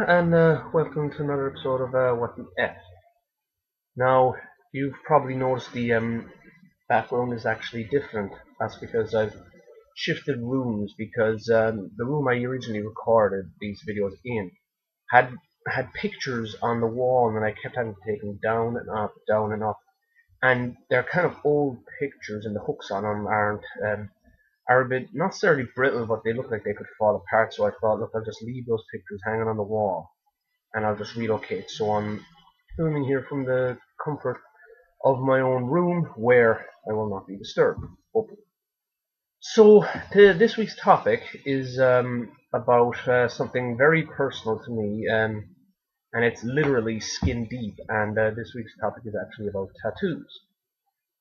and welcome to another episode of What the F. Now, you've probably noticed the background is actually different. That's because I've shifted rooms because the room I originally recorded these videos in had pictures on the wall, and I kept having to take them down and up, and they're kind of old pictures, and the hooks on them are a bit, not necessarily brittle, but they look like they could fall apart. So I thought, look, I'll just leave those pictures hanging on the wall and I'll just relocate. So I'm filming here from the comfort of my own room where I will not be disturbed, hopefully. So this week's topic is about something very personal to me, and it's literally skin deep. And this week's topic is actually about tattoos.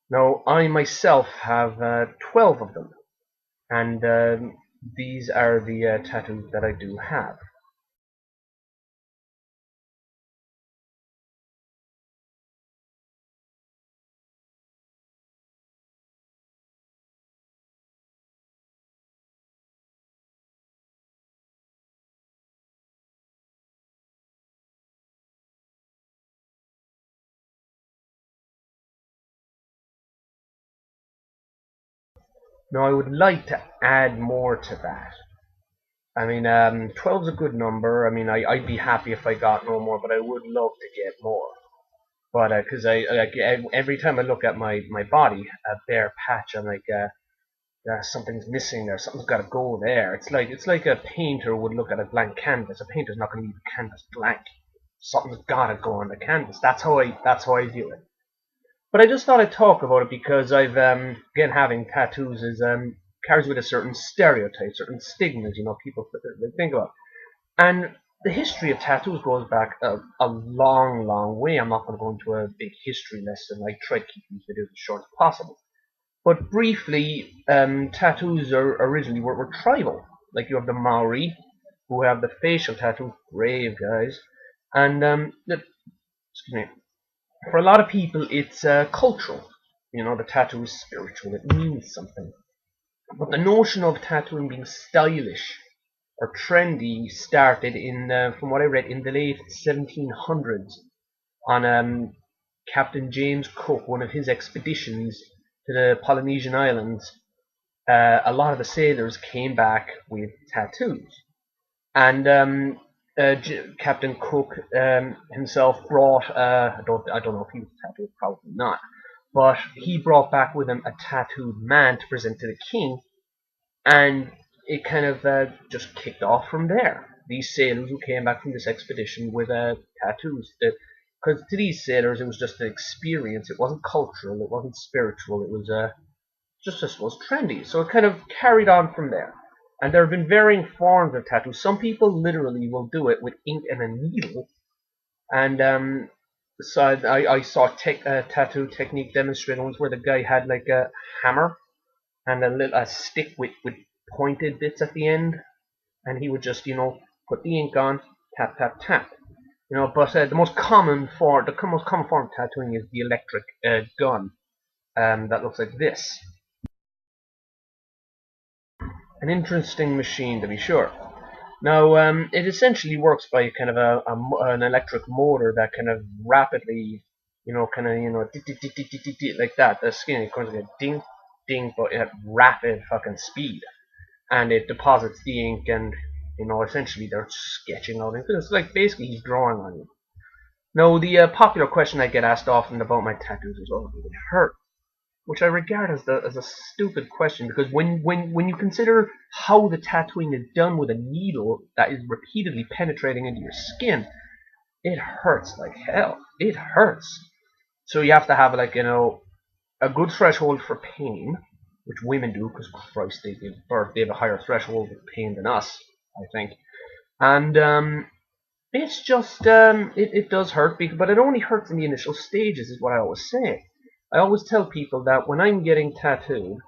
Now, I myself have 12 of them, and these are the tattoos that I do have. Now, I would like to add more to that. I mean, 12 is a good number. I mean, I'd be happy if I got no more, but I would love to get more. But because every time I look at my body, a bare patch, I'm like, something's missing there. Something's got to go there. It's like a painter would look at a blank canvas. A painter's not going to leave a canvas blank. Something's got to go on the canvas. That's how I view it. But I just thought I'd talk about it because I've again, having tattoos is carries with a certain stereotype, certain stigmas. People they think about. And the history of tattoos goes back a long, long way. I'm not going to go into a big history lesson. I try to keep these videos as short as possible. But briefly, tattoos originally were tribal. Like you have the Maori, who have the facial tattoos, brave guys, and excuse me. For a lot of people, it's cultural. The tattoo is spiritual. It means something. But the notion of tattooing being stylish or trendy started from what I read, in the late 1700s on Captain James Cook, one of his expeditions to the Polynesian islands. A lot of the sailors came back with tattoos, and Captain Cook himself brought. I don't know if he was tattooed, probably not, but he brought back with him a tattooed man to present to the king, and it kind of just kicked off from there. These sailors who came back from this expedition with tattoos, because to these sailors it was just an experience. It wasn't cultural, it wasn't spiritual. It was just, I suppose, trendy. So it kind of carried on from there. And there have been varying forms of tattoos. Some people literally will do it with ink and a needle. And so I saw tattoo technique demonstrated once where the guy had like a hammer and a stick with pointed bits at the end, and he would just put the ink on, tap tap tap. But the most common form of tattooing is the electric gun, that looks like this. An interesting machine, to be sure. Now, it essentially works by kind of an electric motor that kind of rapidly, like that. The skin is going to get ding, ding, but at rapid fucking speed, and it deposits the ink, and essentially they're sketching out. It's like basically he's drawing on you. Now, the popular question I get asked often about my tattoos is, "Oh, do they hurt?" Which I regard as a stupid question, because when you consider how the tattooing is done with a needle that is repeatedly penetrating into your skin, it hurts like hell. It hurts. So you have to have a good threshold for pain, which women do, because Christ, they give birth, they have a higher threshold of pain than us, I think. And it's just it does hurt, but it only hurts in the initial stages, is what I always say. I always tell people that when I'm getting tattooed,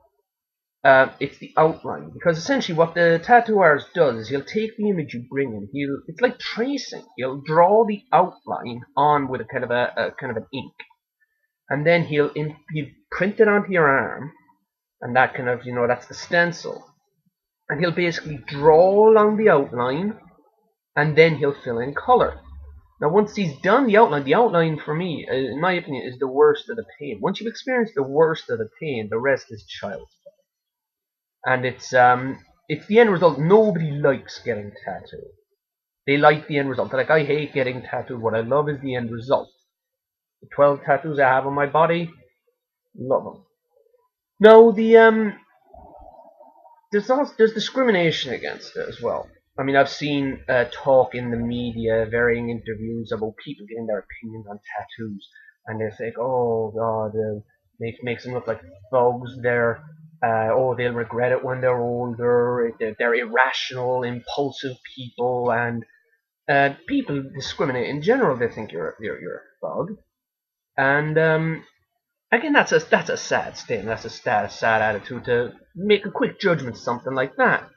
it's the outline, because essentially what the tattoo artist does is he'll take the image you bring him. It's like tracing. He'll draw the outline on with a kind of an ink, and then he'll print it onto your arm, and that kind of that's the stencil, and he'll basically draw along the outline, and then he'll fill in color. Now, once he's done the outline for me, in my opinion, is the worst of the pain. Once you've experienced the worst of the pain, the rest is child's play. And it's the end result. Nobody likes getting tattooed. They like the end result. They're like, I hate getting tattooed. What I love is the end result. The 12 tattoos I have on my body, love them. No, there's discrimination against it as well. I mean, I've seen talk in the media, varying interviews about people getting their opinions on tattoos, and they think, "Oh God, makes them look like thugs." They'll regret it when they're older. They're irrational, impulsive people, and people discriminate in general. They think you're a thug, and again, that's a sad statement. That's a sad attitude to make a quick judgment, something like that.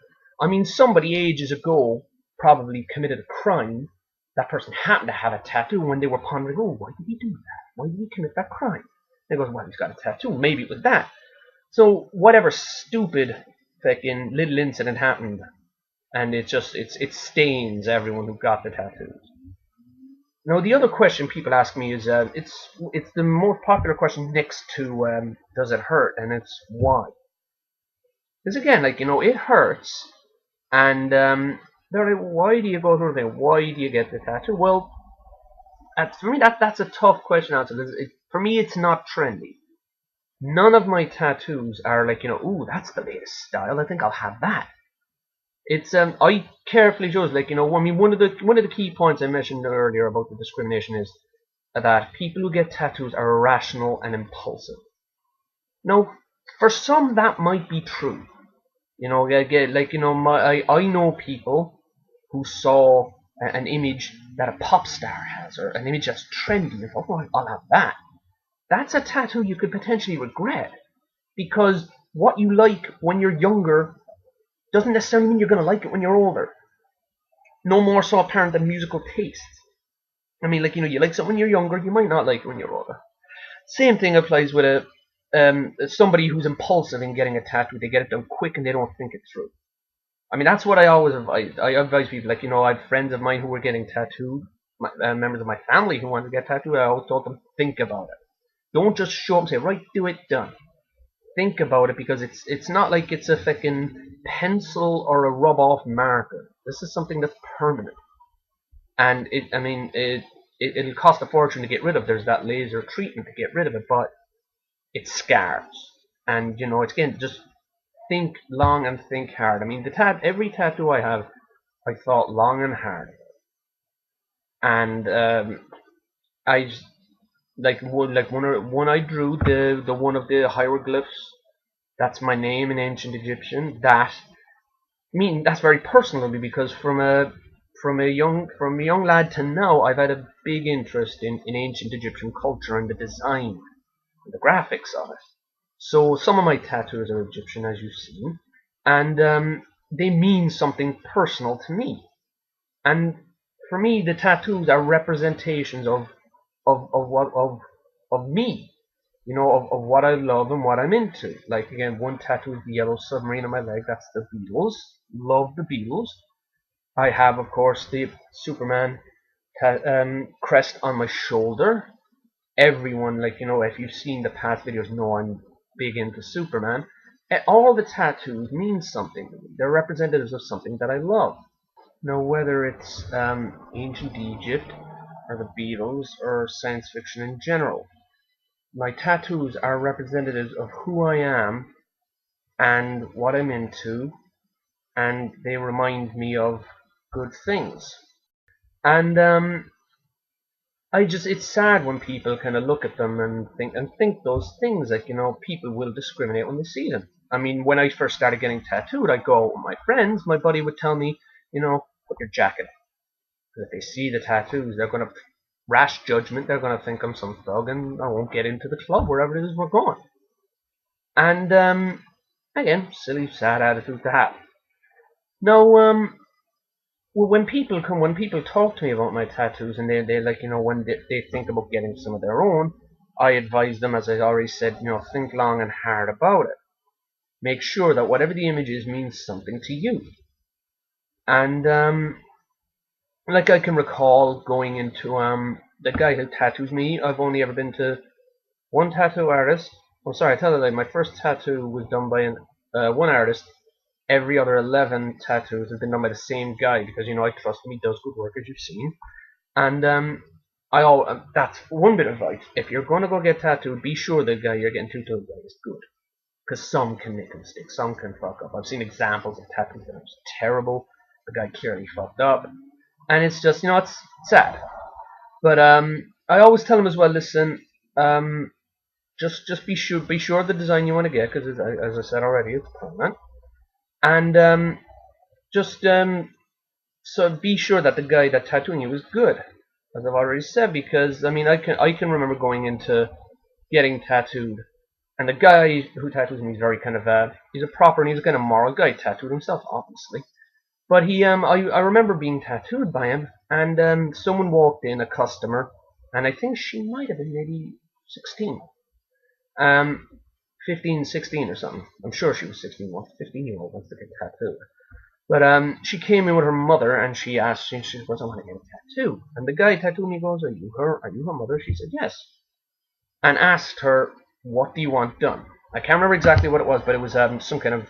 I mean, somebody ages ago probably committed a crime. That person happened to have a tattoo. When they were pondering, oh, why did he do that? Why did he commit that crime? They goes, well, he's got a tattoo. Maybe it was that. So whatever stupid fucking little incident happened, and it stains everyone who got the tattoos. Now, the other question people ask me is, it's the more popular question next to does it hurt, and it's why. Because again, it hurts, and they're like, why do you go through the thing? Why do you get the tattoo? Well, for me, that's a tough question to answer. For me, it's not trendy. None of my tattoos are like, ooh, that's the latest style. I think I'll have that. It's I carefully chose, I mean, one of the key points I mentioned earlier about the discrimination is that people who get tattoos are irrational and impulsive. Now, for some that might be true. I know people who saw an image that a pop star has, or an image that's trendy, and thought, oh, I'll have that. That's a tattoo you could potentially regret, because what you like when you're younger doesn't necessarily mean you're going to like it when you're older. No more so apparent than musical tastes. I mean, you like something when you're younger, you might not like it when you're older. Same thing applies with somebody who's impulsive in getting a tattoo. They get it done quick and they don't think it through. I mean, that's what I always advise. I advise people, I had friends of mine who were getting tattooed, members of my family who wanted to get tattooed. I always told them, think about it. Don't just show up and say, right, do it, done. Think about it, because it's not like it's a fucking pencil or a rub-off marker. This is something that's permanent, and it'll cost a fortune to get rid of. There's that laser treatment to get rid of it, but it scars, and it's, again, just think long and think hard. I mean, every tattoo I have, I thought long and hard, and I just, one I drew, the one of the hieroglyphs. That's my name in ancient Egyptian. That's very personal to me, because from a young lad to now, I've had a big interest in ancient Egyptian culture and the design and the graphics of it. So some of my tattoos are Egyptian, as you've seen, and they mean something personal to me. And for me, the tattoos are representations of me. Of what I love and what I'm into. Like, again, one tattoo is the yellow submarine on my leg. That's the Beatles. Love the Beatles. I have, of course, the Superman crest on my shoulder. Everyone, if you've seen the past videos, know I'm big into Superman. All the tattoos mean something to me. They're representatives of something that I love. Now, whether it's ancient Egypt, or the Beatles, or science fiction in general, my tattoos are representatives of who I am and what I'm into, and they remind me of good things. And it's sad when people kind of look at them and think those things, people will discriminate when they see them. I mean, when I first started getting tattooed, I'd go out with my friends. My buddy would tell me, put your jacket on. Because if they see the tattoos, they're going to rash judgment. They're going to think I'm some thug, and I won't get into the club wherever it is we're going. And again, silly, sad attitude to have. Now, when people talk to me about my tattoos, and they when they think about getting some of their own, I advise them, as I already said, think long and hard about it. Make sure that whatever the image is means something to you. And Like I can recall going into the guy who tattoos me. I've only ever been to one tattoo artist. Oh, sorry, I tell you, like my first tattoo was done by one artist. Every other 11 tattoos have been done by the same guy because I trust him. He does good work, as you've seen. And that's one bit of advice. If you're going to go get tattooed, be sure the guy you're getting tattooed by is good. Because some can make a mistake, some can fuck up. I've seen examples of tattoos that are just terrible. The guy clearly fucked up, and it's just it's sad. But I always tell him as well. Listen, just be sure of the design you want to get because as I said already, it's permanent. And just so be sure that the guy that tattooing you is good, as I've already said. Because I can remember going into getting tattooed, and the guy who tattoos me is very kind of he's a proper and he's a kind of moral guy. Tattooed himself, obviously. But I remember being tattooed by him, and someone walked in, a customer, and I think she might have been maybe 16, um, 15, 16 or something. I'm sure she was 16. What 15-year-old wants to get tattooed? But she came in with her mother, and she asked, she goes, "I want to get a tattoo." And the guy tattooed me goes, Are you her mother?" She said, "Yes," and asked her, "What do you want done?" I can't remember exactly what it was, but it was some kind of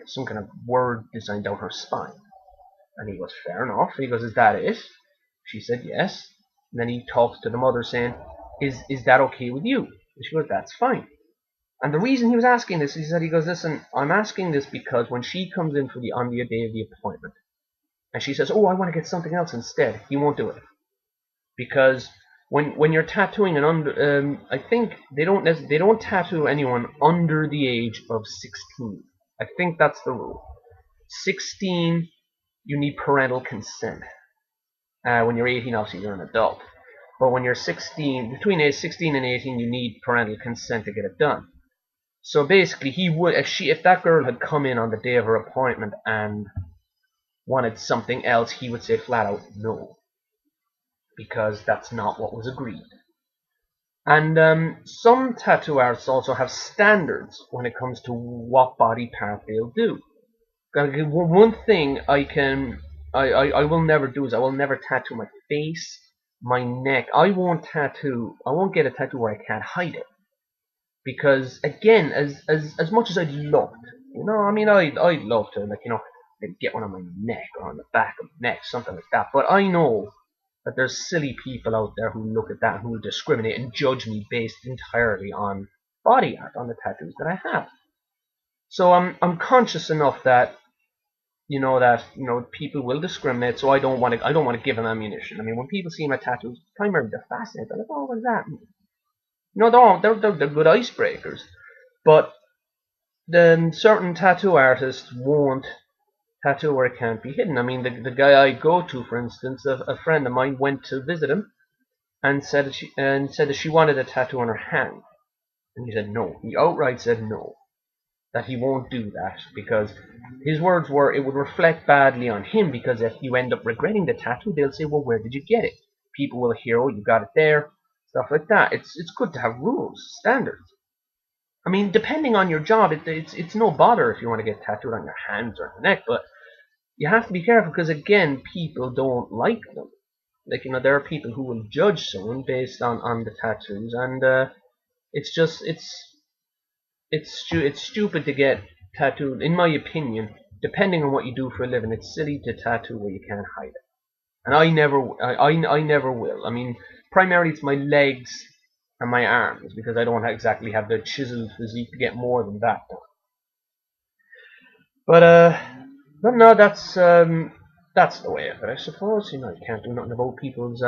some kind of word designed down her spine. And he goes, "Fair enough." He goes, "Is that it?" She said, "Yes." And then he talks to the mother saying, Is that okay with you?" And she goes, "That's fine." And the reason he was asking this, he goes, "Listen, I'm asking this because when she comes in for the on the day of the appointment, and she says, 'Oh, I want to get something else instead,' he won't do it. Because when you're tattooing I think they don't tattoo anyone under the age of 16. I think that's the rule. 16, you need parental consent. When you're 18, obviously you're an adult. But when you're 16, between age 16 and 18, you need parental consent to get it done. So basically, he would if that girl had come in on the day of her appointment and wanted something else, he would say flat out no, because that's not what was agreed. And some tattoo artists also have standards when it comes to what body part they'll do. One thing I will never do is I will never tattoo my face, my neck. I won't get a tattoo where I can't hide it. Because again, as much as I'd love to, I'd love to, maybe get one on my neck or on the back of my neck, something like that. But I know that there's silly people out there who look at that and who will discriminate and judge me based entirely on body art, on the tattoos that I have. So I'm conscious enough that people will discriminate. So I don't want to give them ammunition. I mean, when people see my tattoos, primarily they're fascinated. They're like, "Oh, what does that mean?" They're good icebreakers. But then certain tattoo artists won't tattoo where it can't be hidden. I mean, the guy I go to, for instance, a friend of mine went to visit him and said that she wanted a tattoo on her hand, and he said no. He outright said no, that he won't do that because his words were it would reflect badly on him, because if you end up regretting the tattoo, they'll say, "Well, where did you get it?" People will hear, "Oh, you got it there," stuff like that. It's good to have rules, standards. I mean, depending on your job, it's no bother if you want to get tattooed on your hands or your neck, but you have to be careful because again, people don't like them. Like there are people who will judge someone based on the tattoos, and it's just it's stupid to get tattooed. In my opinion, depending on what you do for a living, it's silly to tattoo where you can't hide it. And I never will. I mean, primarily it's my legs and my arms because I don't exactly have the chiseled physique to get more than that done. But no, that's the way of it, I suppose. You can't do nothing about people's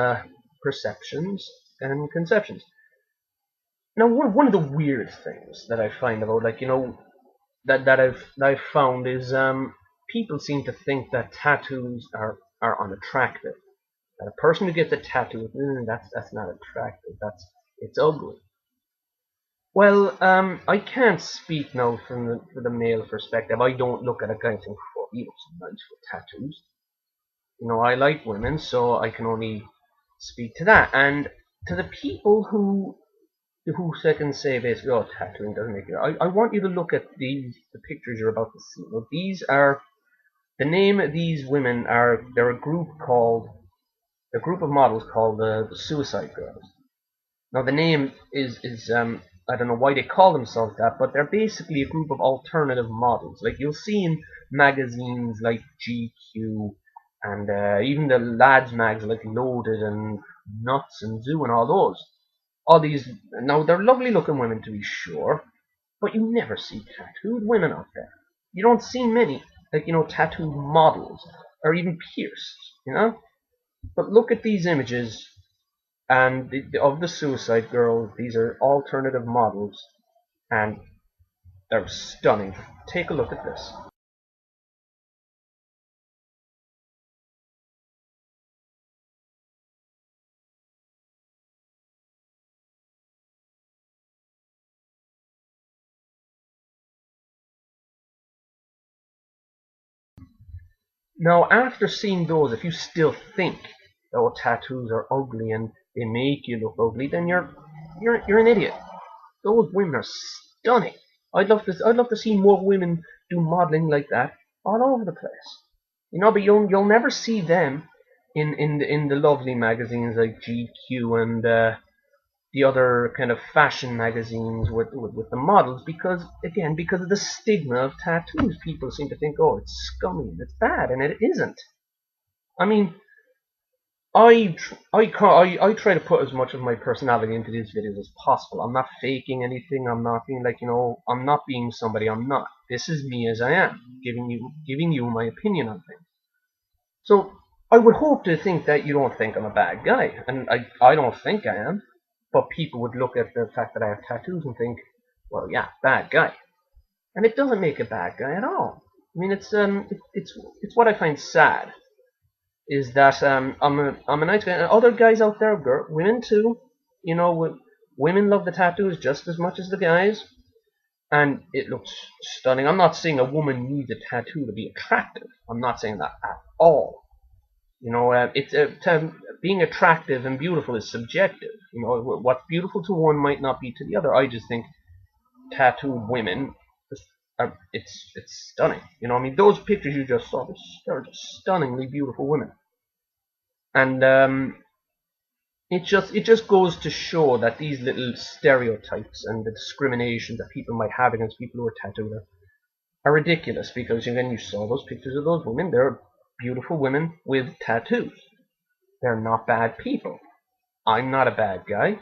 perceptions and conceptions. Now, one of the weird things that I find about, that I've found is people seem to think that tattoos are unattractive. That a person who gets a tattoo, that's not attractive. It's ugly. Well, I can't speak now from the male perspective. I don't look at a guy and think, "Oh, he looks nice with tattoos." I like women, so I can only speak to that. And to the people who second say basically, "Oh, tattooing doesn't make you," I want you to look at the pictures you're about to see. Now, these are The name of these women are, they're a group of models called the Suicide Girls. Now the name is I don't know why they call themselves that, but they're basically a group of alternative models. Like you'll see in magazines like GQ and even the lads mags like Loaded and Nuts and Zoo and all those. All these, now they're lovely looking women to be sure, but you never see tattooed women out there. You don't see many, like, tattooed models or even pierced. But look at these images and of the Suicide Girls. These are alternative models, and they're stunning. Take a look at this. Now, after seeing those, if you still think, oh, tattoos are ugly and they make you look ugly, then you're an idiot. Those women are stunning. I'd love to see more women do modeling like that all over the place. But you'll never see them in the lovely magazines like GQ and the other kind of fashion magazines with the models, because of the stigma of tattoos. People seem to think, oh, it's scummy and it's bad, and it isn't. I mean, I try to put as much of my personality into these videos as possible. I'm not faking anything. I'm not being like, I'm not being somebody I'm not. This is me as I am, giving you my opinion on things. So I would hope to think that you don't think I'm a bad guy, and I don't think I am. But people would look at the fact that I have tattoos and think, well, yeah, bad guy, and it doesn't make a bad guy at all. I mean, it's what I find sad is that I'm a nice guy, and other guys out there, women too, women love the tattoos just as much as the guys, and it looks stunning. I'm not saying a woman needs a tattoo to be attractive. I'm not saying that at all. Being attractive and beautiful is subjective. What's beautiful to one might not be to the other. I just think tattooed women, it's stunning. I mean, those pictures you just saw, they're just stunningly beautiful women, and it just goes to show that these little stereotypes and the discrimination that people might have against people who are tattooed are ridiculous. Because again, you saw those pictures of those women. They're beautiful women with tattoos. They're not bad people. I'm not a bad guy.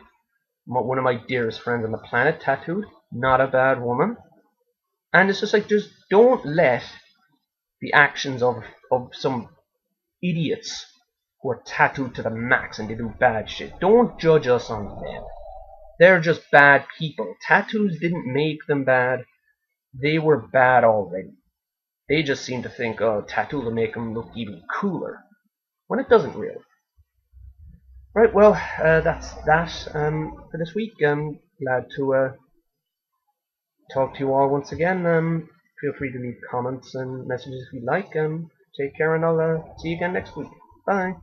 One of my dearest friends on the planet tattooed, not a bad woman. And it's just like, just don't let the actions of some idiots who are tattooed to the max and they do bad shit. Don't judge us on them. They're just bad people. Tattoos didn't make them bad. They were bad already. They just seem to think, oh, tattoos will make them look even cooler, when it doesn't really. Right, well, that's that for this week. I'm glad to talk to you all once again. Feel free to leave comments and messages if you'd like. Take care, and I'll see you again next week. Bye.